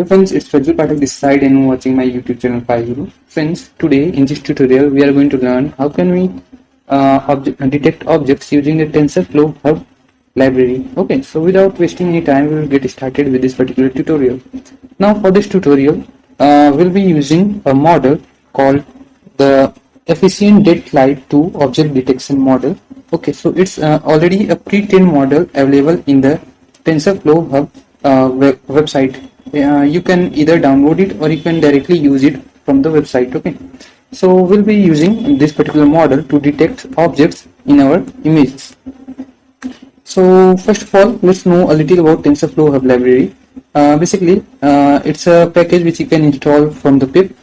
Hey friends, it's Fajul Pathak this side and watching my YouTube channel pyGuru. Friends, today in this tutorial we are going to learn how can we detect objects using the Tensorflow Hub library. Okay, so without wasting any time, we will get started with this particular tutorial. Now for this tutorial, we'll be using a model called the EfficientDet-Lite2 Object Detection model. Okay, so it's already a pre-trained model available in the Tensorflow Hub website. You can either download it or you can directly use it from the website. Okay, so we'll be using this particular model to detect objects in our images. So first of all, let's know a little about Tensorflow Hub library. Basically, it's a package which you can install from the pip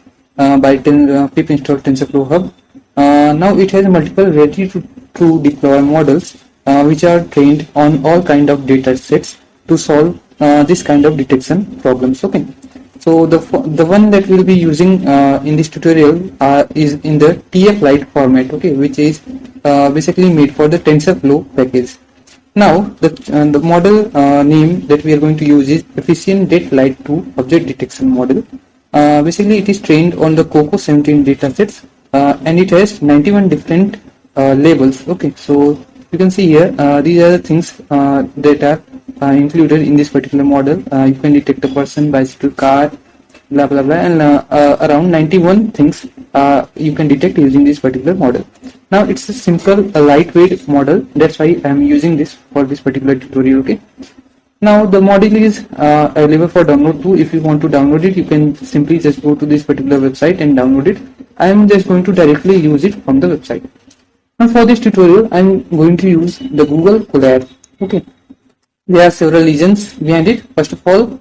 pip install Tensorflow Hub. Now it has multiple ready to deploy models which are trained on all kind of data sets to solve this kind of detection problems. Okay, so the one that we'll be using in this tutorial is in the TFLite format. Okay, which is basically made for the TensorFlow package. Now the model name that we are going to use is EfficientDet-Lite2 Object Detection model. Basically it is trained on the COCO 17 datasets and it has 91 different labels. Okay, so you can see here these are the things that are included in this particular model. You can detect a person, bicycle, car, blah blah blah, and around 91 things you can detect using this particular model. Now it's a simple, lightweight model. That's why I am using this for this particular tutorial. Okay. Now the model is available for download too. If you want to download it, you can simply just go to this particular website and download it. I am just going to directly use it from the website. Now for this tutorial, I am going to use the Google Colab. Okay. There are several reasons behind it. First of all,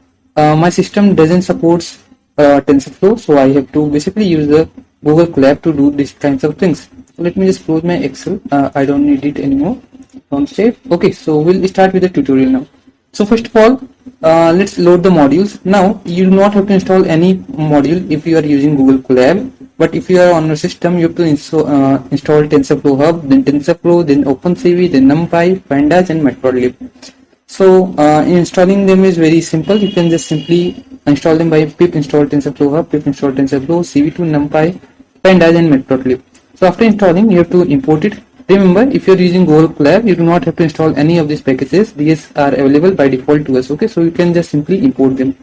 my system doesn't support TensorFlow, so I have to basically use the Google Colab to do these kinds of things. So let me just close my Excel. I don't need it anymore. Don't save. Okay, so we'll start with the tutorial now. So first of all, let's load the modules. Now you do not have to install any module if you are using Google Colab. But if you are on your system, you have to install TensorFlow Hub, then TensorFlow, then OpenCV, then numpy, pandas, and matplotlib. So installing them is very simple. You can just simply install them by pip install TensorFlow Hub, pip install TensorFlow, CV2, numpy, pandas, and matplotlib. So after installing, you have to import it. Remember, if you are using Google Colab, you do not have to install any of these packages. These are available by default to us. Okay, so you can just simply import them.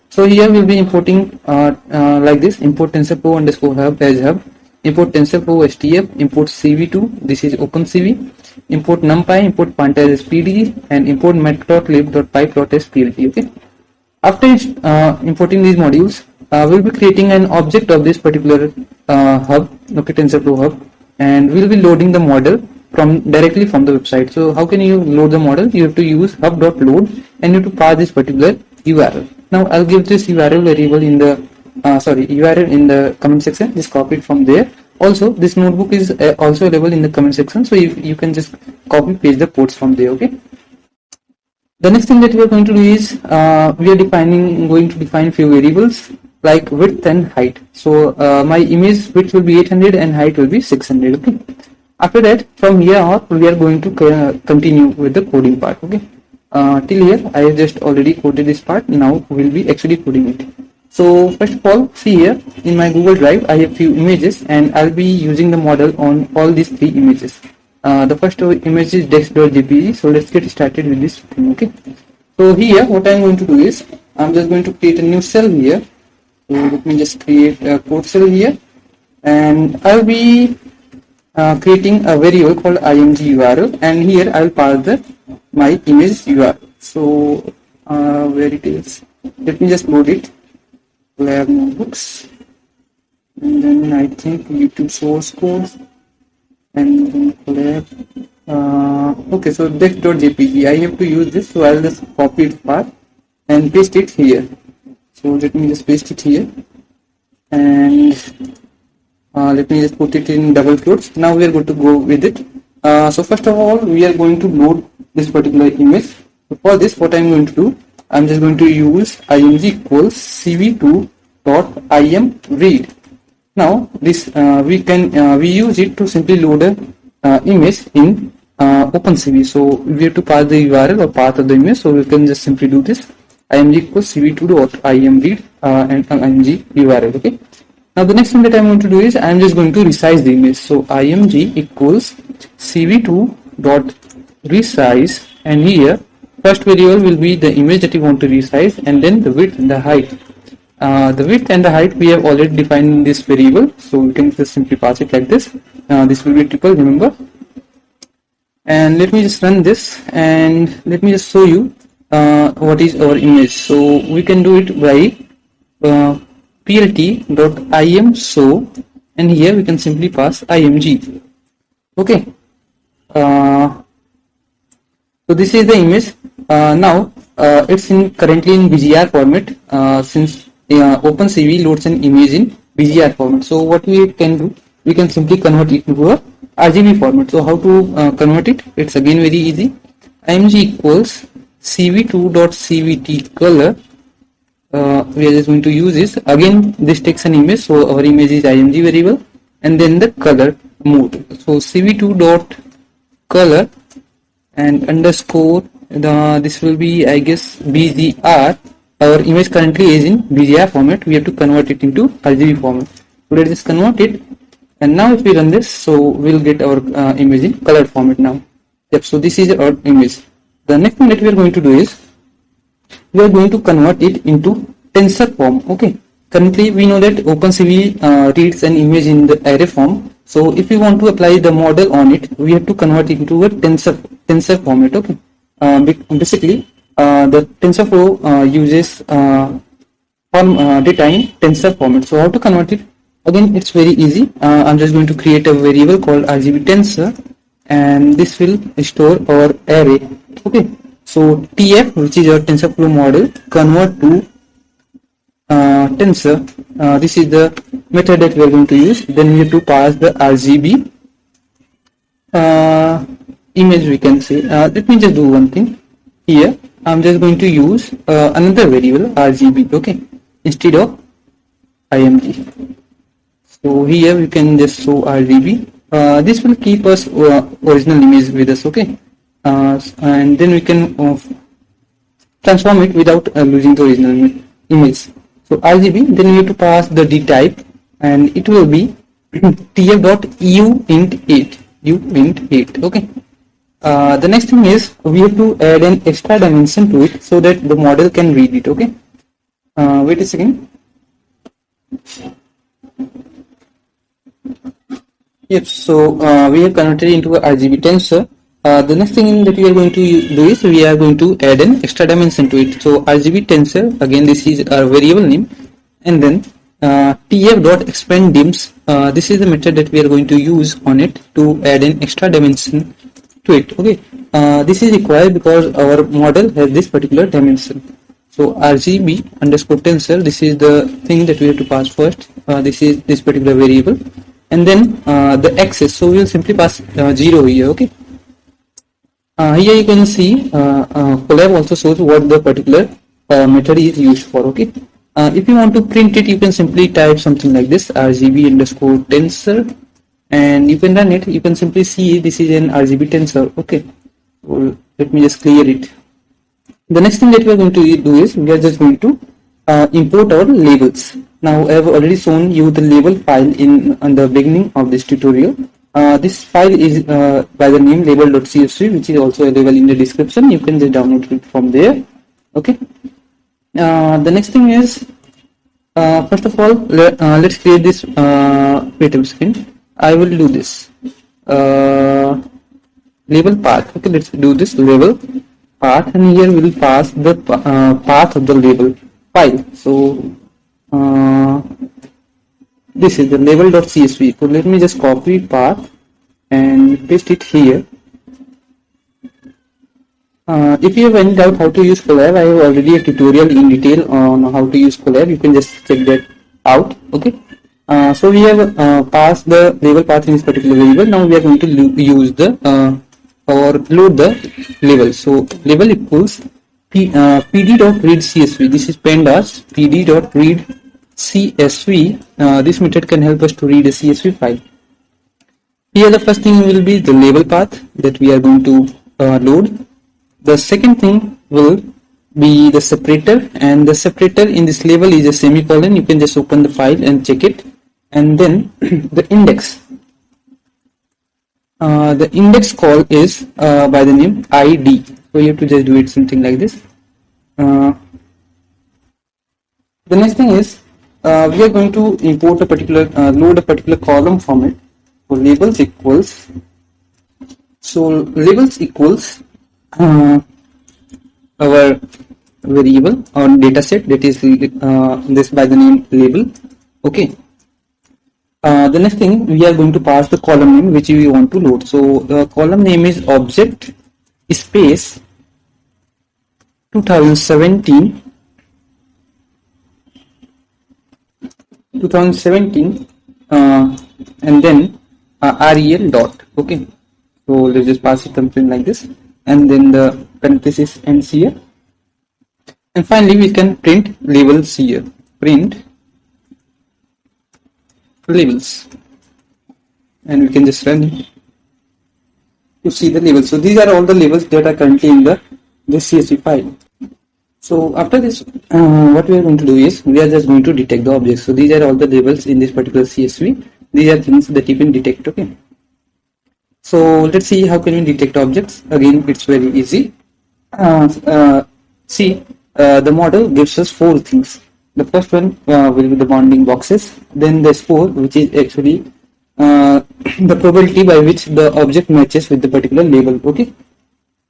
So here we'll be importing like this: import TensorFlow underscore hub as hub, import TensorFlow STF, import CV2. This is OpenCV. Import numpy, import pandas as PDG, and import matplotlib.pyplot as PLT. Okay. After importing these modules, we'll be creating an object of this particular hub, okay, TensorFlow hub, and we'll be loading the model directly from the website. So how can you load the model? You have to use hub.load and you have to pass this particular URL. Now I'll give this URL variable in the URL in the comment section. Just copy it from there. Also, this notebook is also available in the comment section, so you can just copy paste the codes from there. Okay. The next thing that we are going to do is we are going to define few variables like width and height. So my image width will be 800 and height will be 600. Okay. After that, from here on, we are going to continue with the coding part. Okay. Till here, I have just already coded this part. Now we will be actually coding it. So first of all, see here in my Google Drive, I have few images and I'll be using the model on all these three images. The first image is dex.jpg. So let's get started with this thing. Okay. So here, what I'm going to do is I'm just going to create a new cell here. So let me just create a code cell here, and I'll be creating a variable called img URL, and here I'll pass my image URL. So where it is? Let me just load it. Colab notebooks, and then I think YouTube source code, and then Colab. Okay, so dex.jpg. I have to use this, so I'll just copy its path and paste it here. So let me just paste it here, and let me just put it in double quotes. Now we are going to go with it. So first of all, we are going to load this particular image. So for this, what I'm going to do, I'm just going to use img equals cv2.im read. Now this we use it to simply load a image in OpenCV. So we have to pass the URL or path of the image. So we can just simply do this. img equals cv2.imread and img url. Okay. Now the next thing that I'm going to do is I'm just going to resize the image. So img equals cv2.resize, and here first variable will be the image that you want to resize, and then the width and the height. The width and the height we have already defined in this variable, so we can just simply pass it like this. This will be triple, remember. And let me just run this, and let me just show you what is our image. So we can do it by plt.imshow, and here we can simply pass img. Okay. So this is the image. Now it's currently in BGR format, since OpenCV loads an image in BGR format. So what we can do, we can simply convert it into a RGB format. So how to convert it? It's again very easy. img equals cv2.cvt color. We are just going to use this. Again, this takes an image, so our image is img variable, and then the color mode. So cv2.color and underscore, this will be, I guess, BGR. Our image currently is in BGR format. We have to convert it into RGB format. So let's just convert it, and now if we run this, so we'll get our image in color format now. Yep. So this is our image. The next thing that we are going to do is we are going to convert it into tensor form. Okay. Currently we know that OpenCV reads an image in the array form. So if we want to apply the model on it, we have to convert it into a tensor format. Okay. Basically, the TensorFlow uses data in tensor format. So how to convert it? Again, it's very easy. I'm just going to create a variable called RGB tensor, and this will store our array. Okay. So TF, which is our TensorFlow model, convert to tensor. This is the method that we are going to use. Then we have to pass the RGB image, we can say. Let me just do one thing here. I'm just going to use another variable RGB, okay, instead of img. So here we can just show RGB. This will keep us original image with us, okay, and then we can transform it without losing the original image. So RGB, then we have to pass the d type, and it will be tf.uint8, okay. The next thing is we have to add an extra dimension to it so that the model can read it. Okay. Wait a second. Yep. So we have converted into a RGB tensor. The next thing that we are going to do is we are going to add an extra dimension to it. So RGB tensor, again this is our variable name, and then tf.expanddims. This is the method that we are going to use on it to add an extra dimension to it. Okay. This is required because our model has this particular dimension. So RGB underscore tensor, this is the thing that we have to pass first. This is this particular variable, and then the axis. So we will simply pass 0 here. Okay. Here you can see colab also shows what the particular method is used for. Okay. If you want to print it, you can simply type something like this, RGB underscore tensor, and you can run it. You can simply see this is an RGB tensor. Okay. So let me just clear it. The next thing that we are going to do is we are just going to import our labels. Now I have already shown you the label file in the beginning of this tutorial. This file is by the name label.csv, which is also available in the description. You can just download it from there. Okay. The next thing is first of all let's create this wait a second. I will do this label path. Okay, let's do this label path, and here we will pass the path of the label file. So this is the label.csv. So let me just copy path and paste it here. If you have any doubt how to use colab, I have already a tutorial in detail on how to use colab. You can just check that out. Okay. So we have passed the label path in this particular variable. Now we are going to use the or load the label. So label equals pd.readcsv. This is pandas pd.readcsv. This method can help us to read a CSV file. Here the first thing will be the label path that we are going to load. The second thing will be the separator, and the separator in this label is a semicolon. You can just open the file and check it. And then the index. The index call is by the name ID. So you have to just do it something like this. The next thing is we are going to import a particular load a particular column from it. So labels equals our variable or dataset, that is this by the name label. Okay. The next thing, we are going to pass the column name which we want to load. So the column name is object space 2017 and then rel dot. Okay, so let's just pass it something like this, and then the parenthesis ends here, and finally we can print labels here. Print labels, and we can just run it to see the labels. So these are all the labels that are currently in the CSV file. So after this, what we are going to do is we are just going to detect the objects. So these are all the labels in this particular CSV. These are things that you can detect. Okay. So let's see how can we detect objects. Again, it's very easy. See, the model gives us 4 things. The first one will be the bounding boxes. Then the score, which is actually the probability by which the object matches with the particular label. Okay.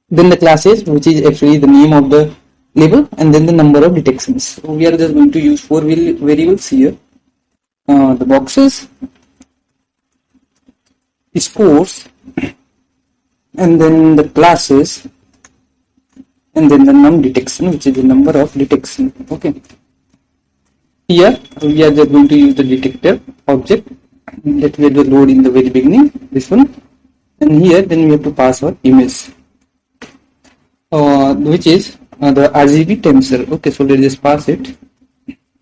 Then the classes, which is actually the name of the label, and then the number of detections. So we are just going to use 4 variables here. The boxes, scores, and then the classes, and then the num detection, which is the number of detection. Okay. Here we are just going to use the detector object that we had to load in the very beginning, this one, and here then we have to pass our image, which is the RGB tensor. Okay, so let's just pass it,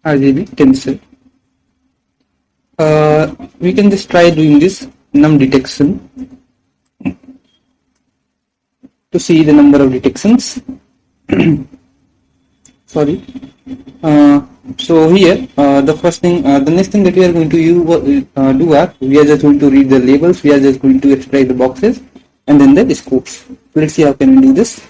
RGB tensor. We can just try doing this num detection to see the number of detections. Sorry. So here the first thing, the next thing that we are going to we are just going to read the labels. We are just going to extract the boxes and then the scopes. Let's see how can we do this.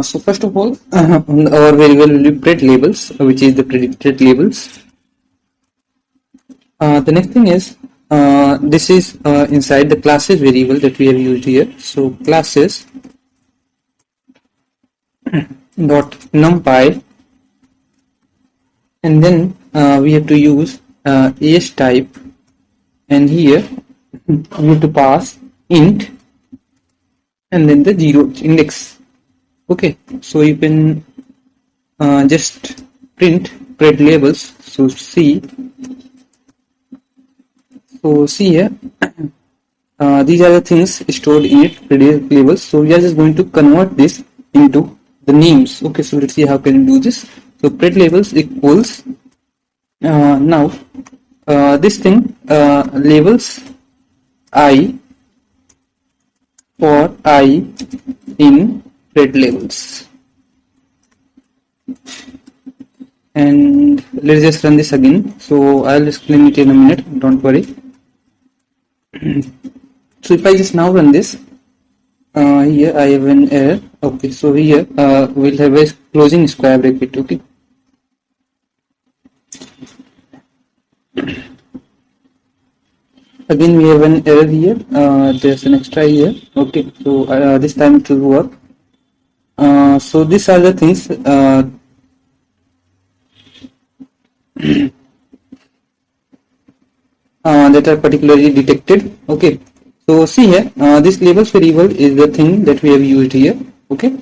So first of all, our variable will be pred labels, which is the predicted labels. The next thing is this is inside the classes variable that we have used here. So classes dot numpy, and then we have to use AS type, and here we have to pass int and then the 0 index. Okay, so you can just print pred labels. So see here, these are the things stored in it, pred labels. So we are just going to convert this into the names. Okay, so let's see how can we do this. So pred labels equals now this thing labels I for I in pred labels, and let's just run this again. So I'll explain it in a minute, don't worry. So if I just now run this, here I have an error. Okay, so here we'll have a closing square bracket. Okay, again we have an error here. There's an extra here. Okay, so this time it will work. So these are the things that are particularly detected. Okay, so see here, this labels variable is the thing that we have used here. Okay.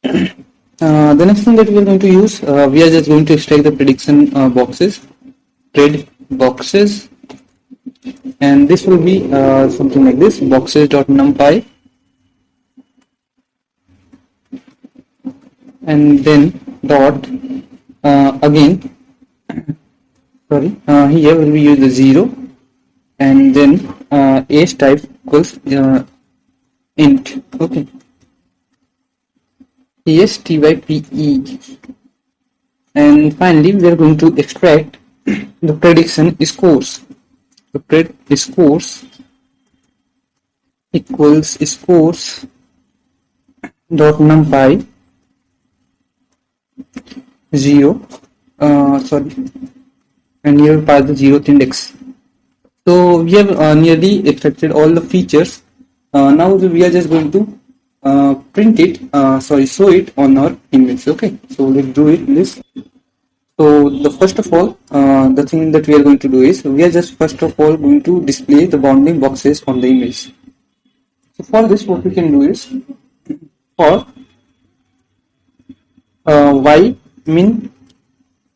The next thing that we are going to use, we are just going to extract the prediction boxes, pred boxes, and this will be something like this: boxes.numpy, and then dot again. Sorry, here will be use the 0, and then age type equals int. Okay, ESTYPE. And finally, we are going to extract the prediction scores. The pred scores equals scores dot numpy 0. Sorry, and here pass the 0th index. So we have nearly extracted all the features. Now we are just going to print it. Show it on our image. Okay, so let's do it. This. So the first of all, the thing that we are going to do is we are just first of all going to display the bounding boxes on the image. So for this, what we can do is for y min,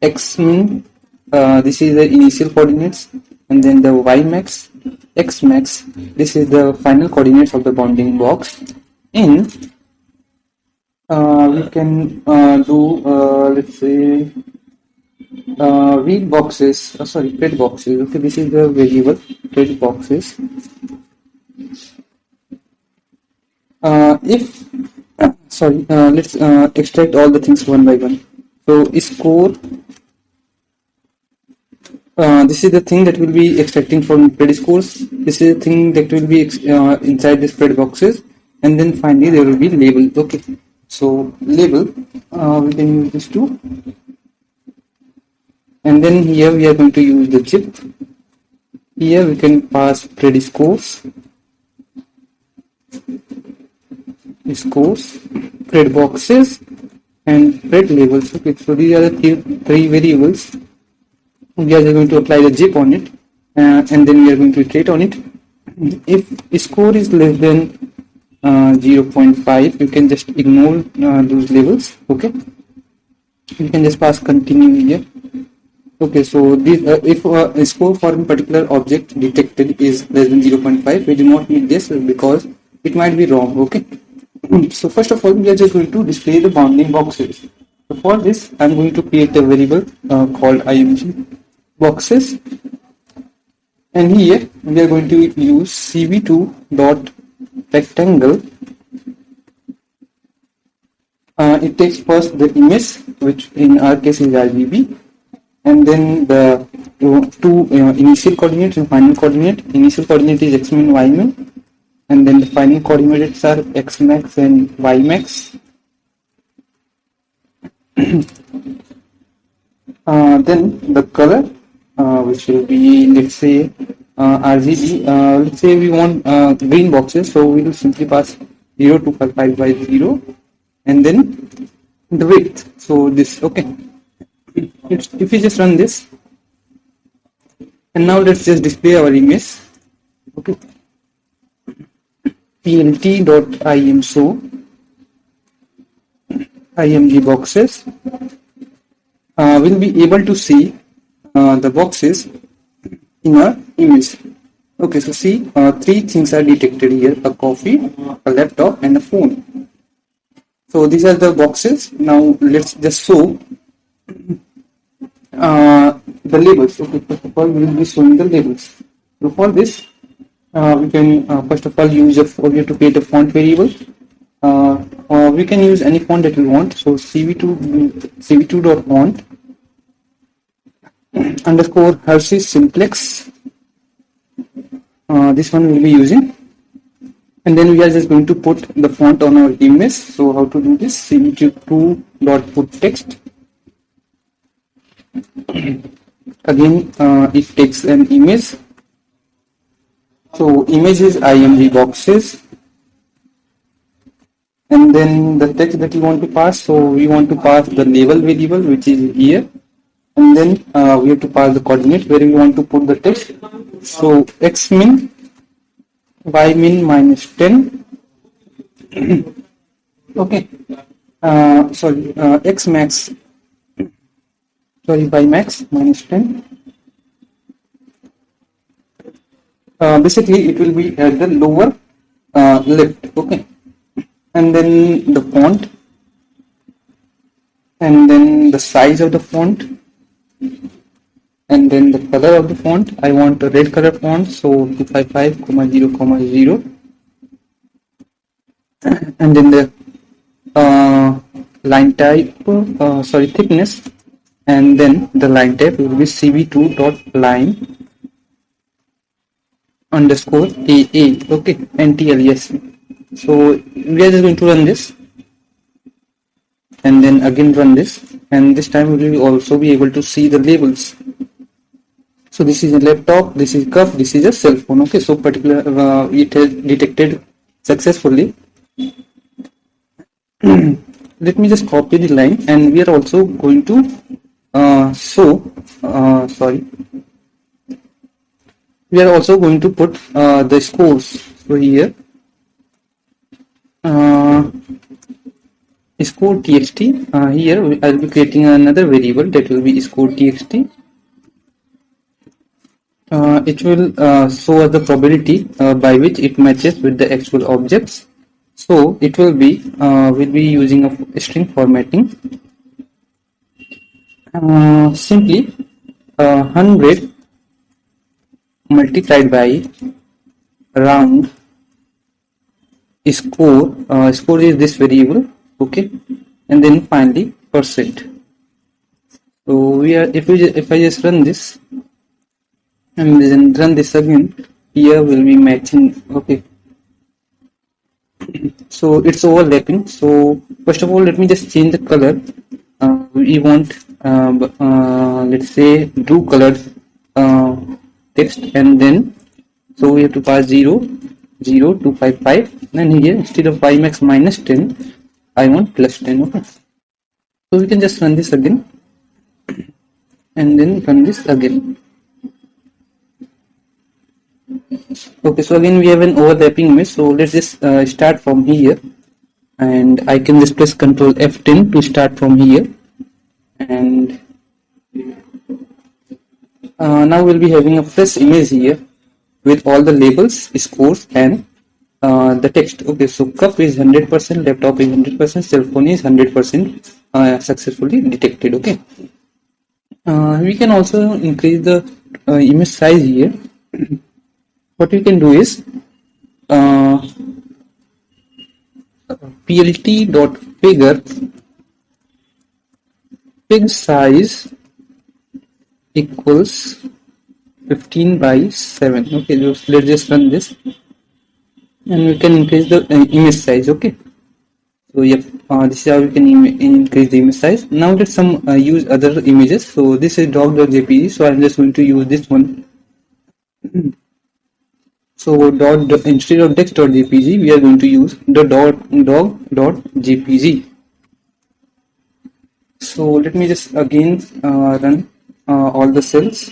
x min, this is the initial coordinates, and then the y max, x max, this is the final coordinates of the bounding box. In we can do let's say read boxes, pred boxes. Okay, this is the variable pred boxes. Let's extract all the things one by one. So score, this is the thing that will be extracting from pred scores. This is the thing that will be inside this pred boxes, and then finally there will be label. Okay, so label, we can use this too. And then here we are going to use the zip. Here we can pass pred scores, pred boxes, and pred labels. Okay, so these are the three variables. We are just going to apply the zip on it, and then we are going to iterate on it. If score is less than 0.5, you can just ignore those labels. Okay, you can just pass continue here. Okay, so this, if a score for a particular object detected is less than 0.5, we do not need this because it might be wrong. Okay, so first of all, we are just going to display the bounding boxes. So for this, I am going to create a variable called img boxes, and here we are going to use cv2.rectangle. It takes first the image, which in our case is RGB, and then the two initial coordinates and final coordinate. Initial coordinate is x min, y min, and then the final coordinates are x max and y max. Then the color, which will be, let's say, RGB. Let's say we want green boxes, so we will simply pass 0 to 5 by 0, and then the width. So this, okay. If we just run this, and now let's just display our image. Okay, plt.im img boxes will be able to see the boxes in our image. Okay, so see, three things are detected here: a coffee, a laptop, and a phone. So these are the boxes. Now let's just show the labels. Okay, first of all, we will be showing the labels. So for this, we can first of all use we have to create a font variable. Or we can use any font that we want. So cv2.font underscore Hershey's simplex. This one we'll be using, and then we are just going to put the font on our image. So how to do this? cv2.putText. Again, it takes an image. So image is img boxes, and then the text that you want to pass. So we want to pass the label variable, which is here, and then we have to pass the coordinate where we want to put the text. So x min, y min minus 10. Okay, x max, y max minus 10. Basically it will be at the lower left. Okay, and then the font, and then the size of the font, And then the color of the font, I want a red color font, so 255,0,0. And then the line type, thickness, and then the line type will be cv2.line underscore AA, okay, NTLS. So we are just going to run this and then again run this, and this time we will also be able to see the labels. So this is a laptop, this is cuff, this is a cell phone, okay. So particular it has detected successfully. Let me just copy the line, and we are also going to we are also going to put the scores. So here score txt, here I'll be creating another variable that will be score txt. It will show the probability by which it matches with the actual objects. So it will be we'll be using a string formatting. Simply 100 multiplied by round score. Score is this variable, okay, and then finally percent. So we are if I just run this and then run this again, here will be matching, okay. So it's overlapping. So first of all, let me just change the color. We want let's say blue colored text, and then so we have to pass 0 0 255, and here instead of ymax minus 10 I want plus 10, okay. So we can just run this again and then run this again. Okay, so again we have an overlapping image. So let's just start from here, and I can just press Ctrl F10 to start from here, and now we'll be having a fresh image here with all the labels, scores, and the text. Okay, so cup is 100%, laptop is 100%, cell phone is 100% successfully detected, okay. We can also increase the image size here. What we can do is plt.figure fig size equals 15 by 7, okay. Let's just run this, and we can increase the image size, okay. So yep, this is how we can increase the image size. Now let's use other images. So this is dog.jpg, so I'm just going to use this one. So instead of text.jpg, we are going to use the dog.jpg. So let me just again run all the cells.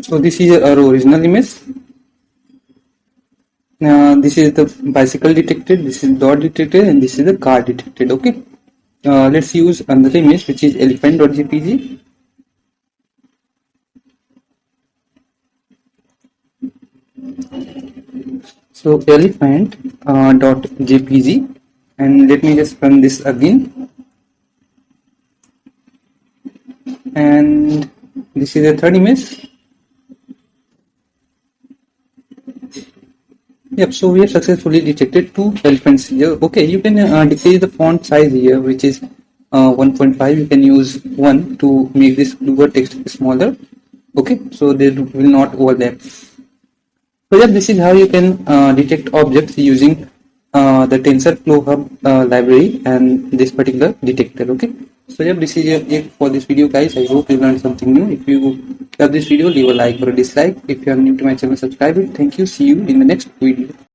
So this is our original image. This is the bicycle detected, this is dot detected, and this is the car detected, okay. Let's use another image which is elephant.jpg. So elephant.jpg, and let me just run this again, and this is the third image. Yep, so we have successfully detected 2 elephants here. Okay, you can decrease the font size here, which is 1.5. You can use 1 to make this lower text smaller. Okay, so they will not overlap. So yeah, this is how you can detect objects using the Tensorflow Hub library and this particular detector. Okay, so yeah, this is it for this video, guys. I hope you learned something new. If you love this video, leave a like or a dislike. If you are new to my channel, subscribe it. Thank you. See you in the next video.